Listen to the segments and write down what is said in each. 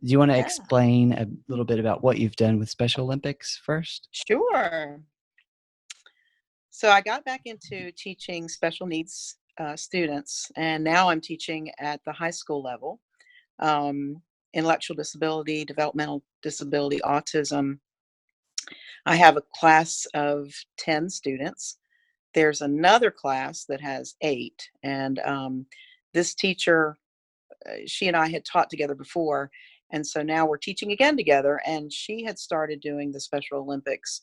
Do you want to Yeah, explain a little bit about what you've done with Special Olympics first? sure. So I got back into teaching special needs students, and now I'm teaching at the high school level. Um, Intellectual disability, developmental disability, autism. I have a class of 10 students. There's another class that has 8, and this teacher, she and I had taught together before, and so now we're teaching again together. And she had started doing the Special Olympics,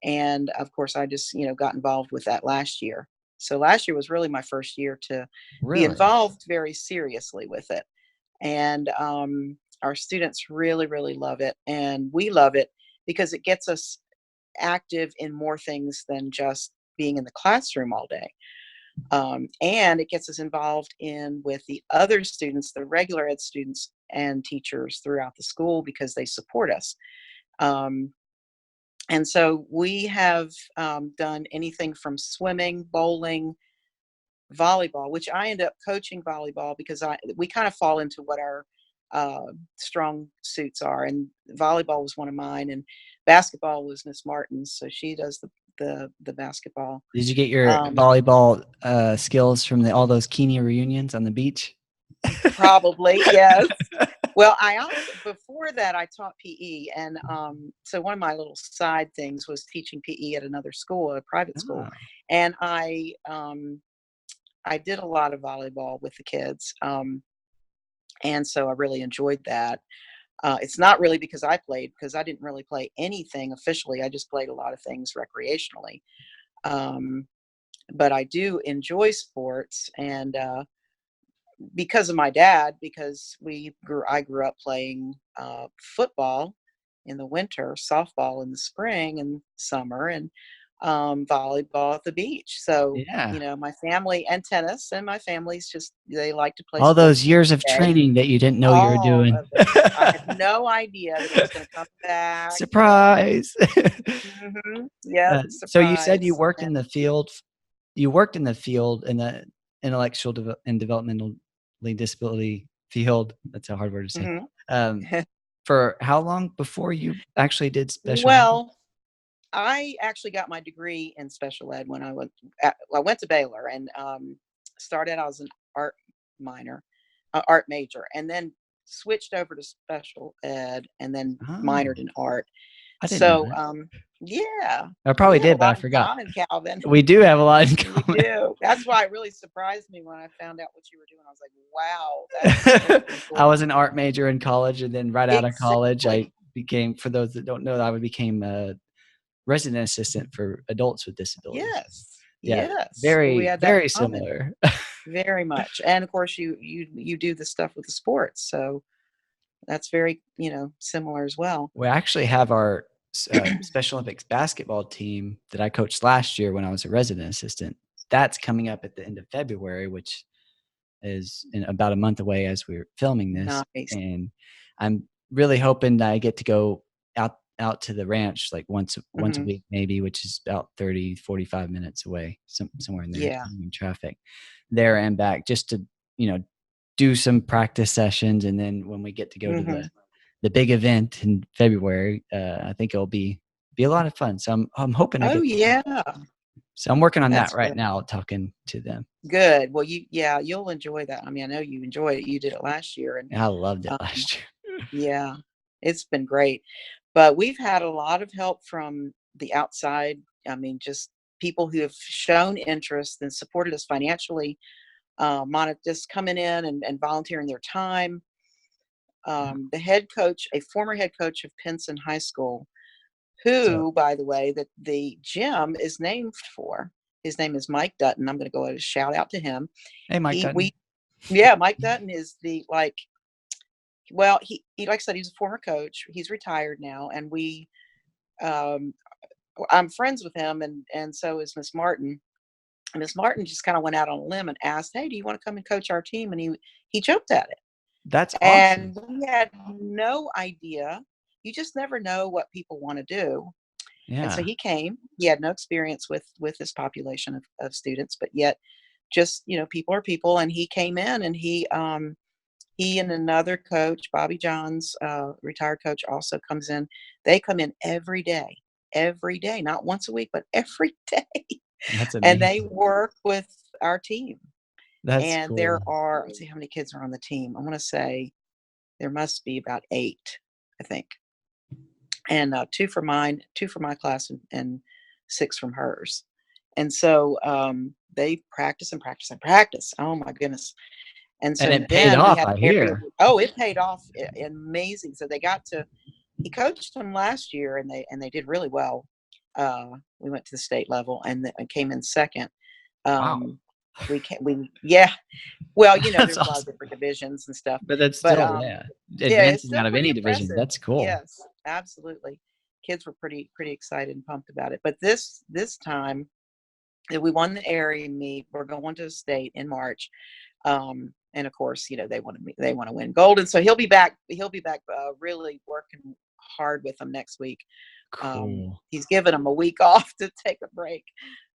and of course, I just got involved with that last year. So last year was really my first year to be Really? involved very seriously with it, and our students really, really love it, and we love it because it gets us active in more things than just being in the classroom all day. And it gets us involved in with the other students, the regular ed students and teachers throughout the school because they support us. Um, and so we have done anything from swimming, bowling, volleyball, which I end up coaching volleyball because we kind of fall into what our strong suits are. And volleyball was one of mine, and basketball was Miss Martin's, so she does the basketball. Did you get your Um, volleyball skills from all those Keeney reunions on the beach? Probably, yes. Well, I also before that I taught PE, and so one of my little side things was teaching PE at another school, a private school, Oh, and I did a lot of volleyball with the kids, and so I really enjoyed that. It's not really because I played, because I didn't really play anything officially. I just played a lot of things recreationally. Um, but I do enjoy sports, and because of my dad, because I grew up playing football in the winter, softball in the spring and summer, and volleyball at the beach. So, yeah. my family, and tennis, and my family's just, they like to play All those sports years of every day. training that you didn't know you were All doing. of it. I had no idea that it was going to come back. Surprise. Yep, So you said you surprise. worked in the field. You worked in the field in the intellectual and developmentally disability field. That's a hard word to say. Mhm. Um, for how long before you actually did Special Olympics? Well, I actually got my degree in special ed when I went to Baylor, and started out as an art minor, art major, and then switched over to special ed, and then minored Oh, in art. I didn't know So, that. yeah, I we probably have a did, but I lot in forgot. common, Calvin. We do have a lot in We common. do. That's why it really surprised me when I found out what you were doing. I was like, wow, that's really I cool. was an art major in college, and then right out of college, I Exactly. became, for those that don't know, I became a resident assistant for adults with disabilities. Yes. Yeah, Yes. We very, had that in very common. similar. Very much. And of course you do the stuff with the sports. So that's very, similar as well. We actually have our Special Olympics basketball team that I coached last year when I was a resident assistant. That's coming up at the end of February, which is in about a month away as we're filming this. Nice. And I'm really hoping that I get to go out to the ranch like once a Hmm. week maybe, which is about 30-45 minutes away, somewhere in there, Yeah. depending on traffic, there and back, just to you know do some practice sessions. And then when we get to go to Hmm. the big event in February, I think it'll be a lot of fun. So I'm hoping I Oh get to go. yeah. So I'm working on that That's right great. now, talking to them. Good. Well, you'll enjoy that. I mean, I know you enjoyed it. You did it last year, and And I loved it um, last year. yeah, it's been great. But we've had a lot of help from the outside. I mean, just people who have shown interest and supported us financially, just coming in and volunteering their time. The head coach, a former head coach of Pinson High School, So, who, by the way, that the gym is named for. His name is Mike Dutton. I'm going to go ahead and shout out to him. hey, Mike He Dutton. we Yeah, Mike Dutton is the like. Well, he like I said, he's a former coach. He's retired now, and um, I'm friends with him, and so is Miss Martin. And Miss Martin just kind of went out on a limb and asked, "Hey, do you want to come and coach our team?" And he jumped at it. That's awesome. And we had no idea. You just never know what people wanna do. And so Yeah. he came. He had no experience with this population of students, but yet just, people are people, and he came in and He and another coach, Bobby Johns, retired coach, also comes in. They come in every day, not once a week, but every day. That's And they amazing. work with our team. That's And there cool. are, let's see how many kids are on the team. I want to say there must be about 8, I think. And 2 for mine, 2 for my class, and 6 from hers. And so they practice and practice and practice. Oh my goodness. And And so it paid then we off, had I an area. hear. Oh, it paid off amazing. So they got to. He coached them last year, and they did really well. We went to the state level and came in second. Wow. We yeah. Well, That's there's a lot of awesome. different divisions and stuff, But that's but still, yeah, yeah, it's advancing still out of pretty any division. impressive. That's cool. Yes, absolutely. Kids were pretty excited and pumped about it. But this time that we won the area meet, we're going to the state in March. And of course, they want to win gold, and so he'll be back. He'll be back, really working hard with them next week. Cool. He's given them a week off to take a break.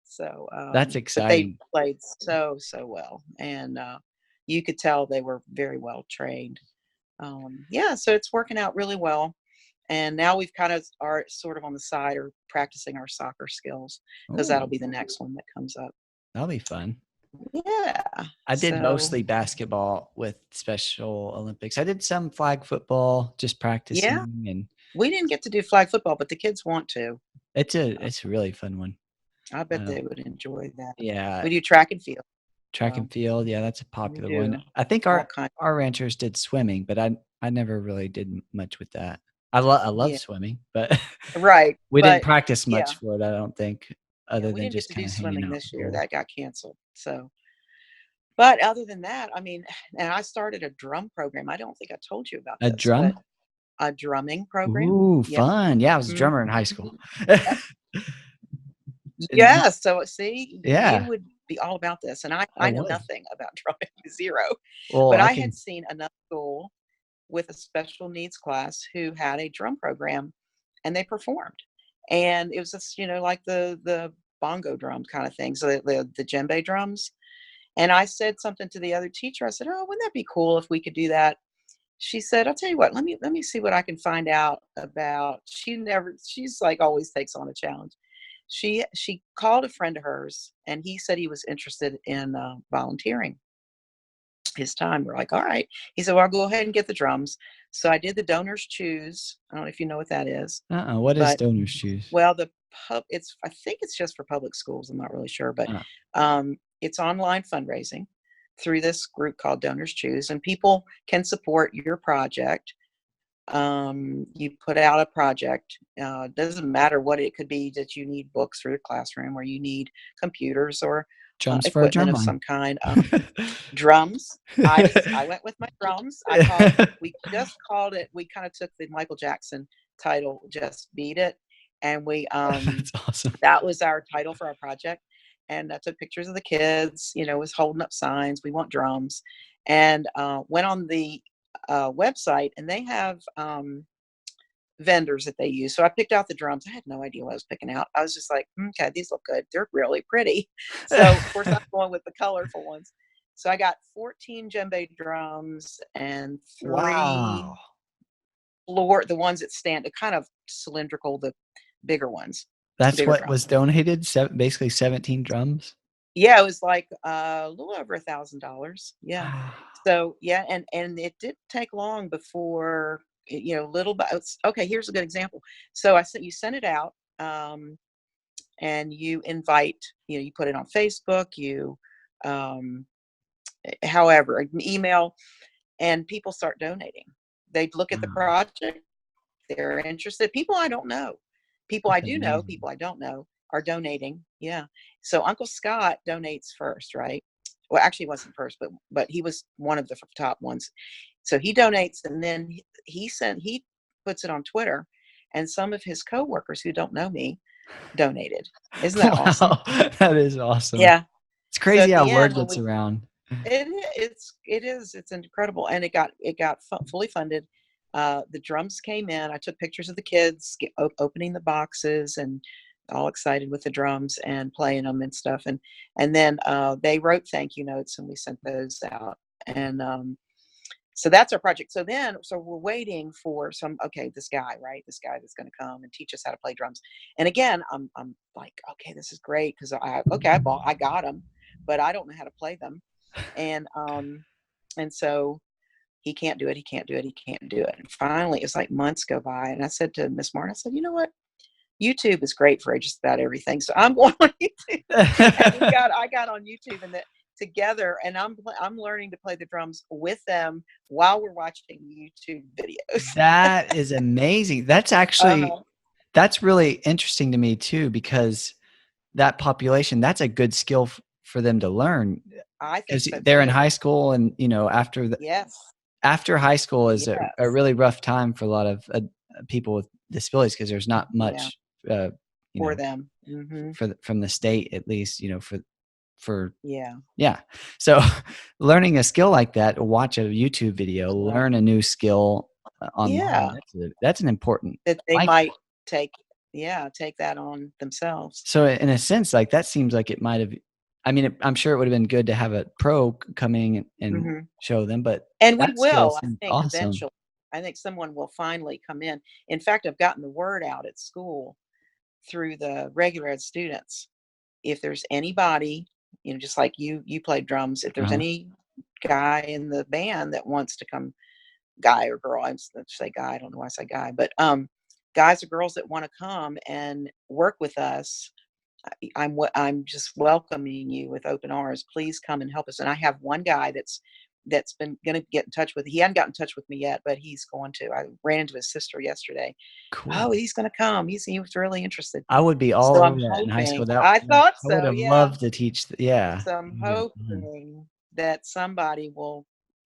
So, That's but they exciting. played so well, and you could tell they were very well trained. Yeah, so it's working out really well. And now we've kind of are sort of on the side or practicing our soccer skills, because that'll Oh, be the next one that comes up. that'll be fun. Yeah. I did So mostly basketball with Special Olympics. I did some flag football, just yeah, practicing, and we didn't get to do flag football, but the kids want to. Uh, it's a really fun one. I bet Uh, they would enjoy that. yeah, We do track and field. track So and field, yeah, that's a we popular one. do I think all kinds. our ranchers did swimming, but I never really did much with that. I love Yeah, swimming, but right. we didn't But practice yeah, much for it, I don't think, yeah, other we than didn't get just to do kinda hanging swimming out in this the year. pool. That got canceled. So, but other than that, I mean, and I started a drum program. I don't think I told you about A this, but drum? a drumming program. Ooh, Yeah. fun. Yeah, I was a Mhm. drummer in high school. And you Yeah, so see, you yeah, would be all about this, and I I know would. nothing about drumming, 0. Well, But I I had can seen another school with a special needs class who had a drum program, and they performed. And it was just, like the bongo drum kind of thing, so the djembe drums. And I said something to the other teacher. I said, "Oh, wouldn't that be cool if we could do that?" She said, "I'll tell you what, let me see what I can find out about." She's like always takes on a challenge. She called a friend of hers, and he said he was interested in volunteering his time. We're like, all right. He said, "Well, I'll go ahead and get the drums." So I did the donors choose. I don't know if you know what that is, what is but donors choose? well, I think it's just for public schools. I'm not really sure, but Uh, it's online fundraising through this group called Donors Choose, and people can support your project. You put out a project. Doesn't matter what it could be, that you need books for the classroom, or you need computers, or drums for a equipment drum of line. some kind. Drums. I went with my drums. We just called it. We kind of took the Michael Jackson title, "Just Beat It," and That's awesome. that was our title for our project. And I took pictures of the kids. Was holding up signs. We want drums, and went on the website, and they have vendors that they use. So I picked out the drums. I had no idea what I was picking out. I was just like, okay, these look good. They're really pretty. So of course I'm going with the colorful ones. So I got 14 djembe drums and 3 Wow. the ones that stand, the kind of cylindrical, the bigger ones, That's bigger what drums. was donated? Basically 17 drums? Yeah, it was like a little over $1,000. Yeah. Wow. So yeah, and it didn't take long before little by okay. Here's a good example. So you send it out, and you invite, you put it on Facebook, um, however, an email, and people start donating. They look at the Wow. project, they're interested. People I don't know, people I That's do know, amazing. people I don't know are donating. Yeah. So Uncle Scott donates first, right? Well, actually, he wasn't first, but he was one of the top ones. So he donates, and then he puts it on Twitter, and some of his coworkers who don't know me donated. Isn't that awesome? Wow. That is awesome. Yeah. It's So crazy at how the word end, when gets we around. it's incredible, and it got fully funded. The drums came in. I took pictures of the kids opening the boxes, and all excited with the drums and playing them and stuff. And then they wrote thank you notes, and we sent those out. And So that's our project. So we're waiting for this guy, right? This guy that's going to come and teach us how to play drums. And again, I'm like, okay, this is great because I got them, but I don't know how to play them. And so he can't do it. He can't do it. He can't do it. And finally, it's like months go by, and I said to Miss Martin, I said, you know what? YouTube is great for just about everything. So I'm going on YouTube, and I got on YouTube and that together, and I'm learning to play the drums with them while we're watching YouTube videos. That is amazing. That's actually Uh-huh. that's really interesting to me too, because that population, that's a good skill for them to learn, I think because so they're in too. high school, and Yes. after high school is a Yes. really rough time for a lot of people with disabilities, because there's not Yeah. much, you For know, them. Hmm. from the state, at least, for Yeah. yeah. So learning a skill like that, watch a YouTube video, Yeah. learn a new skill online. Yeah. That's an important That they life might skill. take, take that on themselves. So in a sense, like, that seems like it might have, I mean, I'm sure it would have been good to have a pro coming and Hmm. show them, but And we that skill will, I seems think, awesome. eventually. I think someone will finally come in. In fact, I've gotten the word out at school through the regular ed students. If there's anybody, just like you played drums, if there's Uh-huh. any guy in the band that wants to come, guy or girl, let's say guy, I don't know why I say guy, but guys or girls that want to come and work with us, I'm just welcoming you with open arms. Please come and help us. And I have one guy that's been going to get in touch with. He hadn't gotten in touch with me yet, but he's going to. I ran into his sister yesterday. Oh, Cool. he's going to come. He was really interested. I would be all So I'm over that in high hoping. school. That I thought I would so. have Yeah. loved to teach yeah. So I'm It would have been fun. hoping that somebody will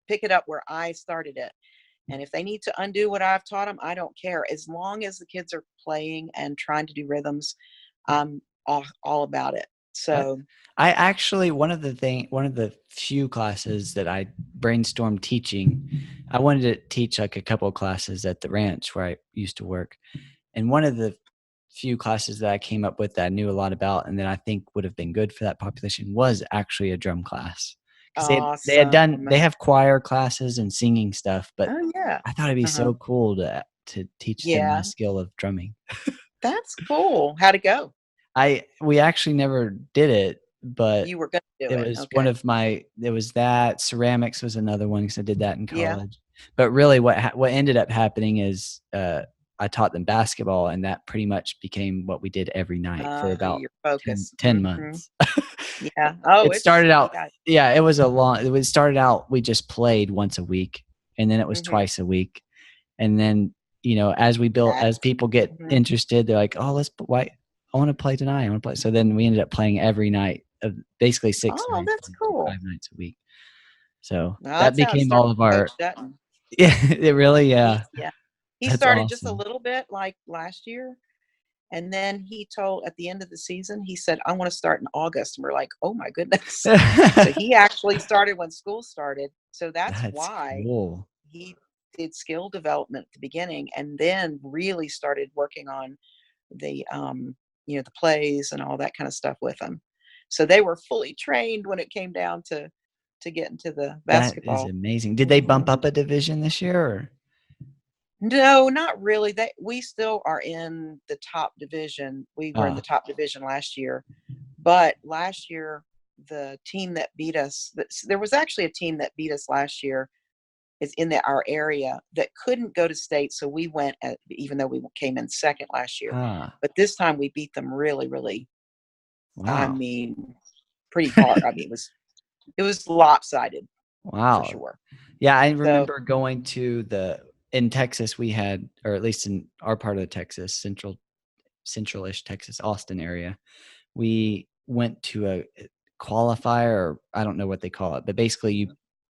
pick it up where I started it. And if they need to undo what I've taught them, I don't care. As long as the kids are playing and trying to do rhythms, I'm all about it. I So, I actually, one of the few classes that I brainstormed teaching, I wanted to teach, like, a couple of classes at the ranch where I used to work, and one of the few classes that I came up with that I knew a lot about and that I think would have been good for that population was actually a drum class, 'cause awesome. they have choir classes and singing stuff, but Oh, yeah. I thought it'd be Uh-huh. so cool to teach them my Yeah, skill of drumming. that's cool. How'd it go? We actually never did it, but You were gonna do it it. was one Okay. of my it was that, ceramics was another one, because I did that in Yeah. college. But really what ended up happening is, I taught them basketball, and that pretty much became what we did every night for about Your 10 focus. 10 Mhm. months. Yeah. Oh, It started out yeah. yeah, it started out, we just played once a week, and then it was Mhm. twice a week, and then, as That's people get mhm. interested, they're like, "Oh, I wanna play tonight, I wanna play." So then we ended up playing every night of basically 6 Oh, nights, that's cool. 5 nights a week. So Now that that's how it became started all of with our Coach Dutton. yeah, it really yeah, Yeah. He that's started just a awesome. little bit like last year, and then he told at the end of the season, he said, "I wanna start in August," and we're like, "Oh my goodness." So he actually started when school started, so that's That's why cool. he did skill development at the beginning and then really started working on the plays and all that kind of stuff with them. So they were fully trained when it came down to get into the That is basketball. amazing. Did they bump Mhm. up a division this year, or No, not really. We still are in the top division. We were in the Oh, top division last year, but last year the team that beat us, there was actually a team that beat us last year is in our area that couldn't go to state. So we went even though we came in second last year, ah, but this time we beat them really, really. I wow. mean, pretty hard. I mean, it was lopsided for Wow. sure. Yeah, I So remember going to in Texas, we had, or at least in our part of Texas, central-ish Texas, Austin area, we went to a qualifier, or I don't know what they call it, but basically you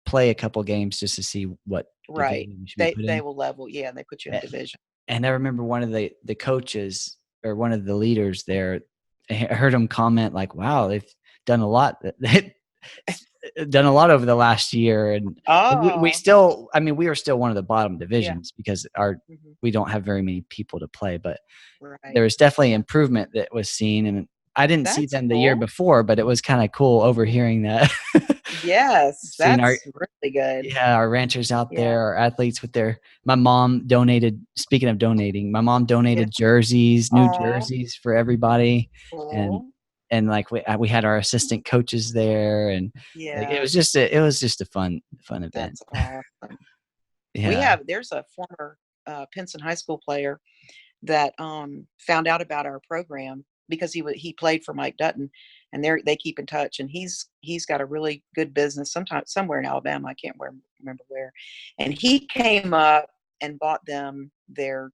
play a couple games just to see what right, division you should be put they in. will level. Yeah, and they put you in A division. and I remember one of the coaches, or one of the leaders there, I heard him comment like, "Wow, they've done a lot. They've done a lot over the last year," and we Oh, still, I mean, we are still one of the bottom yeah. divisions because Mhm. we don't have very many people to play, but there Right. was definitely Yeah. improvement that was seen, and I didn't see That's them the year cool. before, but it was kinda cool overhearing that. Yes, Seeing our that's really good. yeah, our ranchers out Yeah. there, our athletes with their my mom donated speaking of donating, my mom Yeah. donated jerseys, new Aw, jerseys for everybody, and cool. like we had our assistant coaches there, and like Yeah, it was just a fun event. that's awesome. Yeah. There's a former, Pinson High School player that, found out about our program because he played for Mike Dutton, and they keep in touch, and he's got a really good business sometimes somewhere in Alabama, I can't remember where, and he came up and bought them their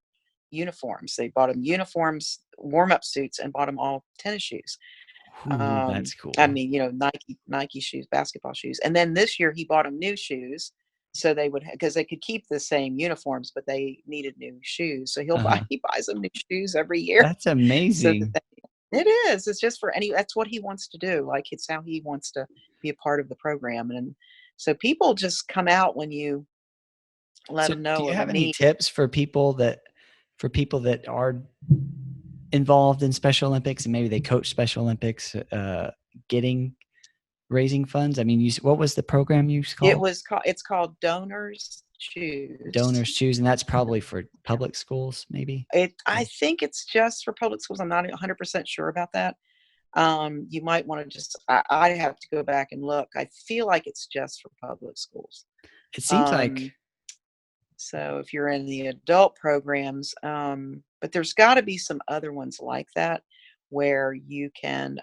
uniforms. They bought them uniforms, warm-up suits, and bought them all tennis shoes. Ooh, that's I cool. mean, Nike shoes, basketball shoes, and then this year he bought them new shoes, so they would because they could keep the same uniforms, but they needed new shoes. So Uh-huh. he buys them new shoes every year, That's so that amazing. it is. It's just for any. That's what he wants to do. Like it's how he wants to be a part of the program, and so people just come out when you let So, them do know you of a have any need. tips for people that are involved in Special Olympics and maybe they coach Special Olympics, getting raising funds? I mean, what was the program you called? It's called Donors Choose. Donors Choose, and that's probably for public schools, maybe? I think it's just for public schools. I'm not 100% sure about that. You might want to I have to go back and look. I feel like it's just for public schools. It seems like Um, so if you're in the adult programs, but there's got to be some other ones like that where you can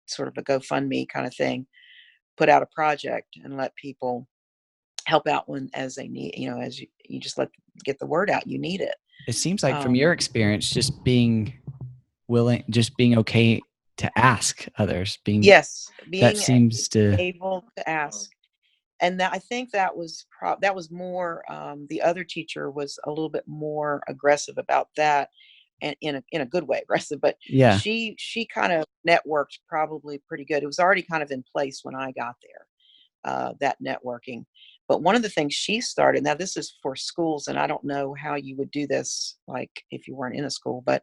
sort of a GoFundMe kind of thing, put out a project and let people help out when as they need, as you just get the word out, you need it. from your Um, experience, just being okay to ask others, yes, that being seems to able to ask. And I think that was more, the other teacher was a little bit more aggressive about that, and in a good way, aggressive, but yeah. she kind of networked probably pretty good. It was already kind of in place when I got there, that networking. But one of the things she started, now this is for schools, and I don't know how you would do this, like if you weren't in a school, but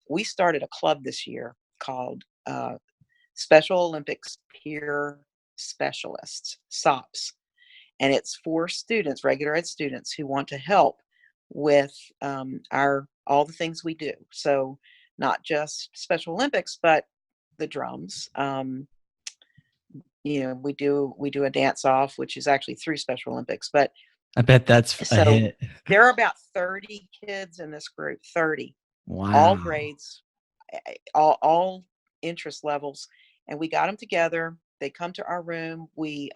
we started a club this year called Special Olympics Peer Specialists, SOPs. And it's for students, regular ed students who want to help with our all the things we do. So not just Special Olympics, but the drums. We do a dance off, which is actually through Special Olympics. But I bet that's a so hit. there are about 30 kids in this group, 30, all Wow. grades, all interest levels, and we got them together. They come to our room. We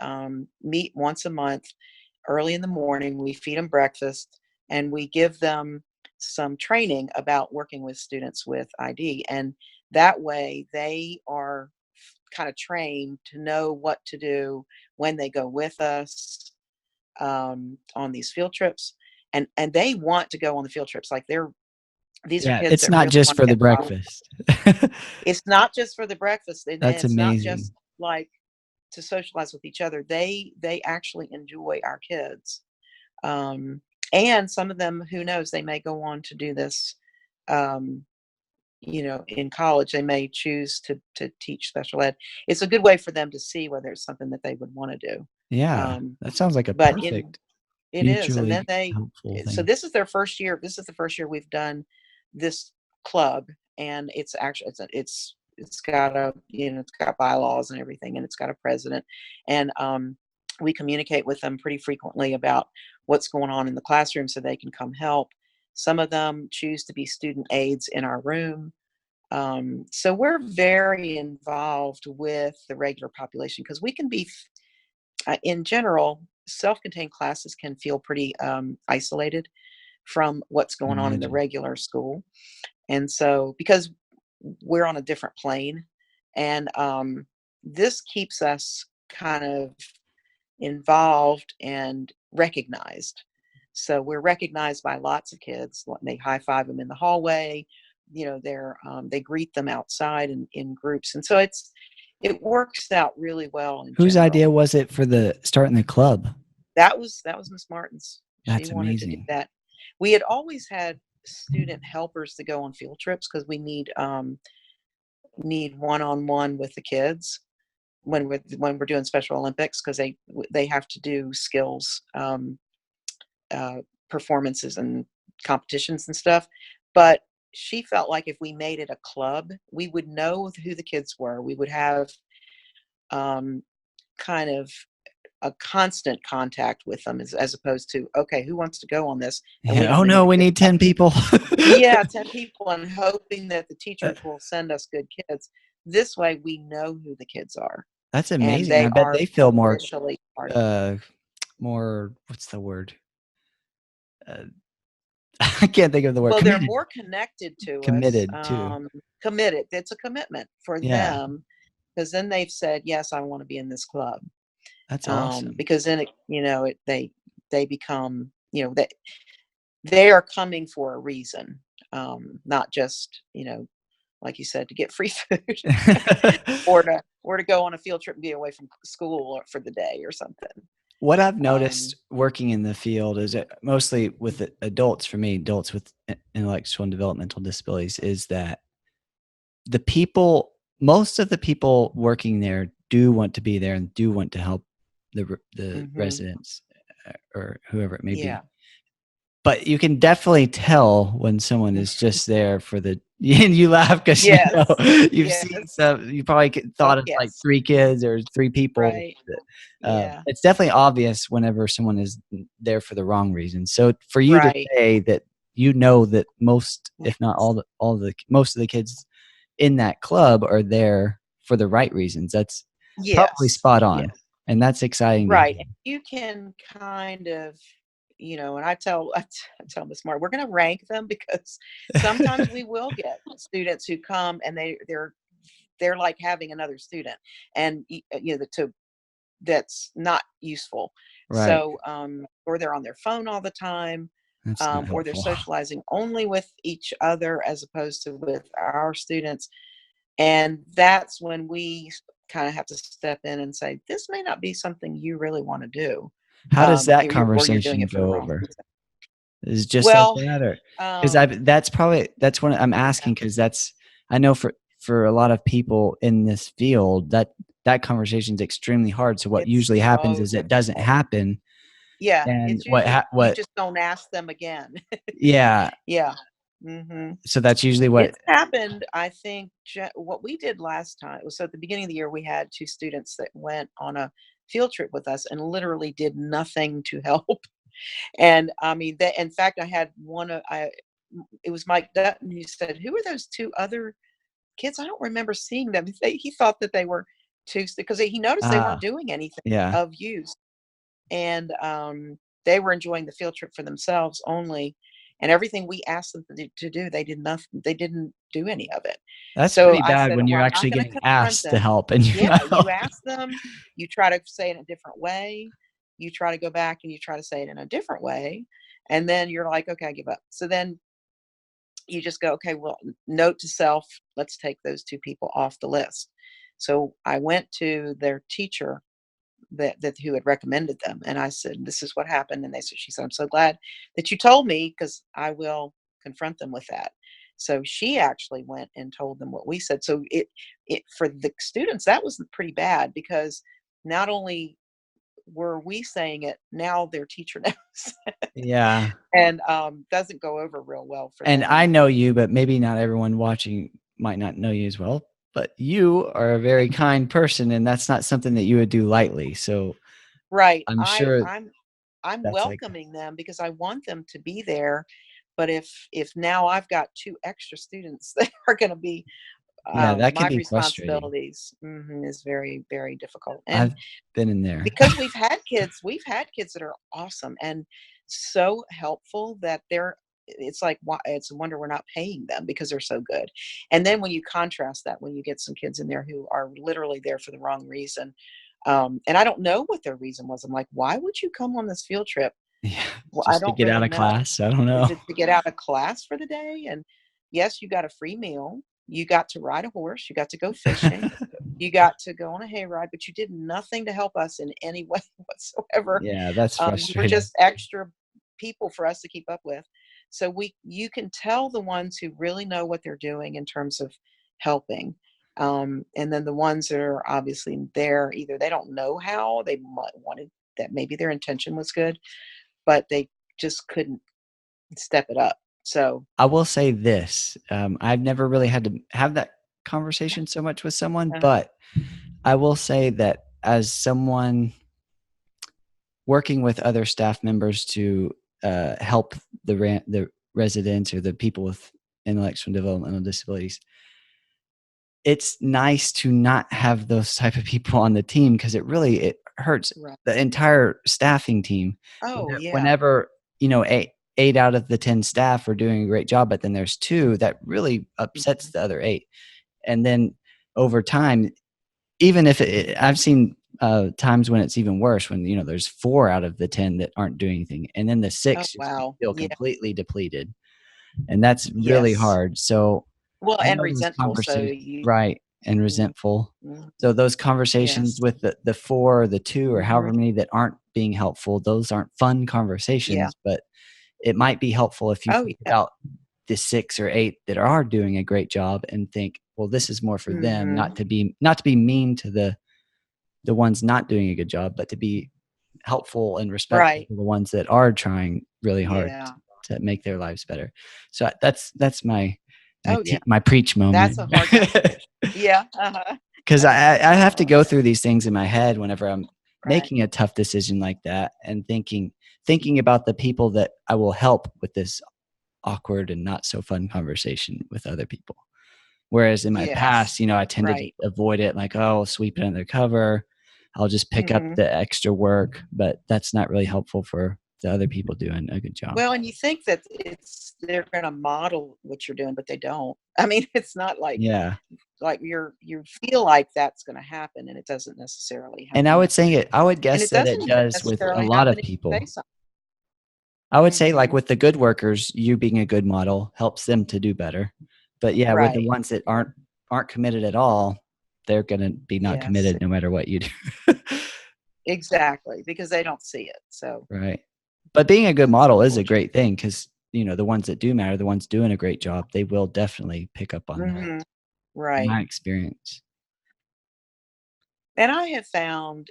meet once a month, early in the morning. We feed them breakfast, and we give them some training about working with students with ID. And that way, they are kind of trained to know what to do when they go with us on these field trips. And they want to go on the field trips. Like these are Yeah, kids it's that not really just want to for the get involved. breakfast. It's not just for the breakfast, and That's it's not amazing. just like to socialize with each other. They actually enjoy our kids. Um, and some of them, who knows, they may go on to do this, um, in college. They may choose to teach special ed. It's a good way for them to see whether it's something that they would want to do. Yeah, Um, that sounds like a but in perfect, It is, and then mutually helpful so thing. this is their first year. This is the first year we've done this club, and it's actually it's got it's got bylaws and everything, and it's got a president, and we communicate with them pretty frequently about what's going on in the classroom so they can come help. Some of them choose to be student aides in our room. So we're very involved with the regular population because we can be in general, self-contained classes can feel pretty isolated from what's I going on in the imagine. regular school. And so, because we're on a different plane, and this keeps us kind of involved and recognized. So we're recognized by lots of kids. They high five them in the hallway. They greet them outside in groups, and so it works out really well in Whose general. idea was it for the starting the club? That was Miss Martin's. She That's wanted to do amazing. that. We had always had student helpers to go on field trips because we need one-on-one with the kids. when we're doing Special Olympics, because they have to do skills uh, performances and competitions and stuff. But she felt like if we made it a club, we would know who the kids were. We would have um, kind of a constant contact with them, as opposed to, okay, who wants to go on this? And we Yeah. don't Oh know who no, the we kids need are. 10 people. Yeah, 10 people, and hoping that the teachers will send us good kids. This way we know who the kids are, That's and amazing. I they bet are they feel more, officially part of it. uh, more, what's the word? Uh, I can't think of the word. Well, they're Committed. more connected to us, Committed too. committed. It's a commitment for Yeah. them, because then they've said, "Yes, I want to be in this club." That's awesome. Because then they become, they are coming for a reason, not just, like you said, to get free food, or to go on a field trip and be away from school or for the day or something. What I've Um, noticed working in the field is that mostly with adults, for me, adults with intellectual and developmental disabilities, is that most of the people working there do want to be there and do want to help the mhm, residents, or whoever it may be. yeah. But you can definitely tell when someone is just there for the and you laugh because Yes. you've seen Yes. some, you probably Oh, thought of like yes. 3 kids or 3 people. Right. Yeah. It's definitely obvious whenever someone is there for the wrong reason. So for you to Right. say that that most, if not Yes. most of the kids in that club are there for the right reasons, that's probably Yes. spot on, Yes. and that's exciting to Right. hear. And you can kind of, and I tell Miss Mark, we're going to rank them, because sometimes we will get students who come and they're like having another student, and that's not useful. Right. So, or they're on their phone all the time, That's not or they're helpful. socializing only with each other as opposed to with our students. And that's when we kind of have to step in and say, this may not be something you really want to do. How does that Or you're doing conversation it for the go wrong over? reason. Is it just like Well, that, or because I um, that's probably that's what I'm yeah, asking, because that's, I know for a lot of people in this field, that conversation is extremely hard. So what it's usually happens so is it doesn't difficult. happen, Yeah, and it's usually you what just don't ask them again. yeah. Yeah. Hmm. So that's usually what. It's happened, I think. What we did last time was, so at the beginning of the year, we had two students that went on a field trip with us and literally did nothing to help. And I mean, in fact, I had it was Mike Dutton who said, "Who are those two other kids? I don't remember seeing them." He thought that they were two, because he noticed they weren't Ah, doing anything yeah. of use, and they were enjoying the field trip for themselves only. And everything we asked them to do, they did nothing. They didn't do any of it. That's So pretty I bad said, when "Well, you're I'm not actually going to getting confront asked to them." help and you're Yeah, not you helping. ask them, you try to say it in a different way, you try to go back and you try to say it in a different way, and then you're like, "Okay, I give up." So then you just go, "Okay, well, note to self, let's take those two people off the list." So I went to their teacher that who had recommended them, and I said, "This is what happened." And she said, "I'm so glad that you told me, because I will confront them with that." So she actually went and told them what we said. So it for the students, that was pretty bad, because not only were we saying it, now their teacher knows. Yeah. And doesn't go over real well for And I them. know you, but maybe not everyone watching might not know you as well. But you are a very kind person, and that's not something that you would do lightly. So Right. I'm sure I'm that's like, welcoming them because I want them to be there. But if now I've got two extra students that are going to be yeah, that can my be frustrating. responsibilities, is very, very difficult. And I've been in there. because we've had kids that are awesome and so helpful, that it's like, it's a wonder we're not paying them, because they're so good. And then when you contrast that, when you get some kids in there who are literally there for the wrong reason, and I don't know what their reason was. I'm like, why would you come on this field trip? Yeah, Well, I just to don't get out really of know. class. I don't Is know. it to get out of class for the day? And yes, you got a free meal. You got to ride a horse. You got to go fishing. You got to go on a hayride, but you did nothing to help us in any way whatsoever. Yeah, that's You were frustrating. just extra people for us to keep up with. So you can tell the ones who really know what they're doing in terms of helping. And then the ones that are obviously there, either they don't know how, they might wanted that, maybe their intention was good, but they just couldn't step it up. So, I will say this, I've never really had to have that conversation so much with someone, uh, but I will say that as someone working with other staff members to help the residents or the people with intellectual and developmental disabilities, it's nice to not have those type of people on the team because it hurts right. the entire staffing team. Oh, yeah. Whenever, eight out of the 10 staff are doing a great job, but then there's two that really upsets Mhm. the other eight. And then over time, even if I've seen times when it's even worse, when there's 4 out of the 10 that aren't doing anything, and then the Oh, 6 just wow. feel Yeah. completely depleted, and that's really Yes. hard. So Well, I and know those resentful. So conversations, you, right, and mm, resentful. So mhm. those conversations Yes. with the 4 or the 2 or Hmm. however many that aren't being helpful, those aren't fun Yeah. conversations, but it might be helpful if you Oh, think yeah. about the 6 or 8 that are doing a great job and think, well, this is more for them, Hmm. not to be mean to the ones not doing a good job, but to be helpful and respectful Right. to the ones that are trying really hard Yeah. to make their lives better. So that's Oh, yeah. my preach That's moment. a hard conversation. Yeah. Uh-huh. 'Cause I have to Oh, go through these things in my head whenever I'm right. making a tough decision like that and thinking about the people that I will help with this awkward and not so fun conversation with other people. Whereas in my Yes. past, I tended to Right. avoid it, like, "Oh, I'll sweep it under the cover. I'll just pick up Hmm. the extra work," but that's not really helpful for the other people doing a good job. Well, and you think that they're gonna model what you're doing, but they don't. I mean, it's not Yeah, like you feel like that's gonna happen, and it doesn't necessarily and happen. I would And guess it that doesn't it even does with a necessarily lot happen of if you say people. something. I would say, like, Mhm. with the good workers, you being a good model helps them to do better. But, yeah, with the Right. ones that aren't committed at all, they're gonna be not Yes. committed no matter what you do. Exactly, because they don't see it, so Right. But being a good that's model is a unfortunate. great thing because the ones that do matter, the ones doing a great job, they will definitely pick up on that, Mhm. in Right. my experience. And I have found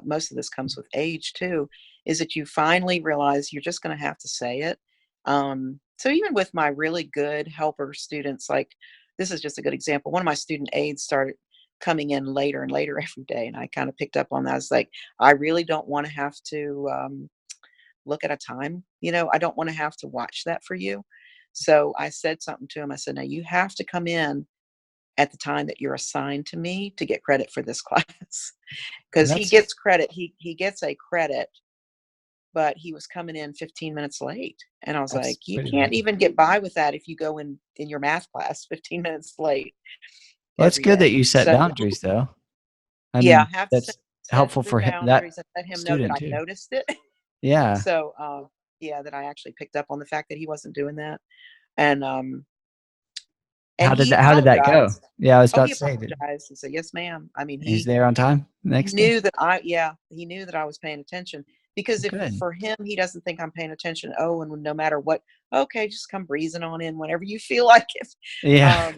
most of this comes with age too, is that you finally realize you're just gonna have to say it. So even with my really good helper students, like this is just a good example. One of my student aides started coming in later and later every day, and I kind of picked up on that. I was like, I really don't want to have to look at a time. I don't want to have to watch that for you. So I said something to him. I said, now you have to come in at the time that you're assigned to me to get credit for this class. Well, Because he that's gets credit. He gets a credit, but he was coming in 15 minutes late. And I was that's like, you pretty can't bad. even get by with that if you go in your math class 15 minutes late Well, it's every good that day. you set So boundaries, though. I yeah, mean, I have to that's set helpful good for that boundaries and let him know that student I too. noticed it. Yeah. So yeah, that I actually picked up on the fact that he wasn't doing that. And he How did that go? apologized. Yeah, I was Oh, about he to say, did apologized and said, "Yes, ma'am." I mean, he's he there on time the next day? knew that he knew that I was paying attention, because if Good. for him, he doesn't think I'm paying attention, oh, and no matter what, "Okay, just come breezing on in whenever you feel like it." Yeah. Um,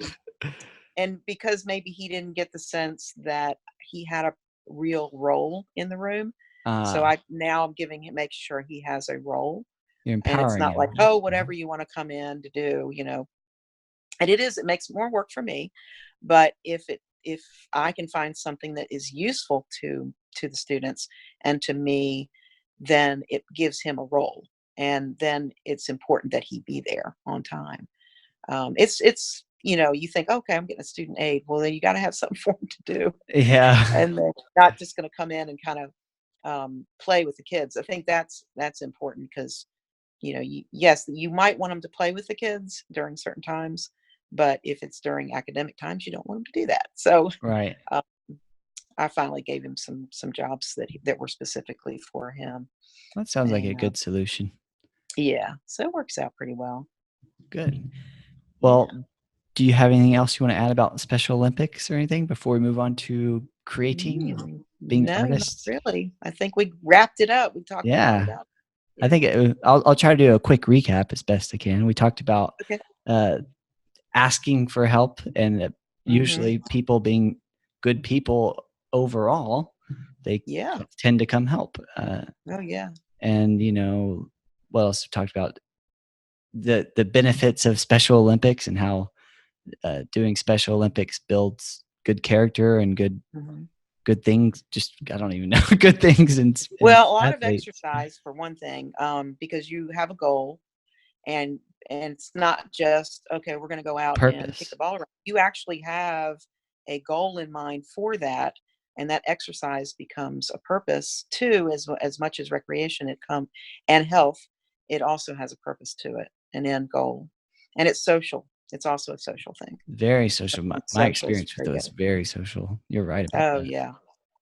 and because maybe he didn't get the sense that he had a real role in the room, so Uh, I'm giving him, make sure he has a role, you're and it's empowering not like, him. "Oh, whatever you wanna come in to do." And it makes more work for me, but if I can find something that is useful to the students and to me, then it gives him a role, and then it's important that he be there on time. You think, okay, I'm getting a student aid. Well, then you got to have something for him to do, Yeah. and then not just going to come in and kind of play with the kids. I think that's important because yes, you might want them to play with the kids during certain times, but if it's during academic times, you don't want them to do that. So Right. uh, I finally gave him some jobs that were specifically for him, That sounds like a and good solution. yeah, so it works out pretty well. Good. Yeah. Well, do you have anything else you wanna add about Special Olympics or anything before we move on to creating and being No, not artists? really. I think we wrapped it up. We talked a lot Yeah. about. I Yeah. think I'll try to do a quick recap as best I can. We talked about, Okay. uh, asking for help and, Mhm. usually people being good people overall, they Yeah. tend to come help. Oh, yeah. And what else we talked about? The benefits of Special Olympics and how doing Special Olympics builds good character and Mhm. good things. Just I don't even know good things in Well, a lot of athletes. exercise for one thing, because you have a goal, and it's not just, okay, we're going to go out and kick the Purpose. ball around. You actually have a goal in mind for that, and that exercise becomes a purpose too, as much as recreation it come and health. It also has a purpose to it, an end goal, and it's social. It's also a social thing. Very So social. My social is experience with very those good. very social. You're right about Oh that. yeah.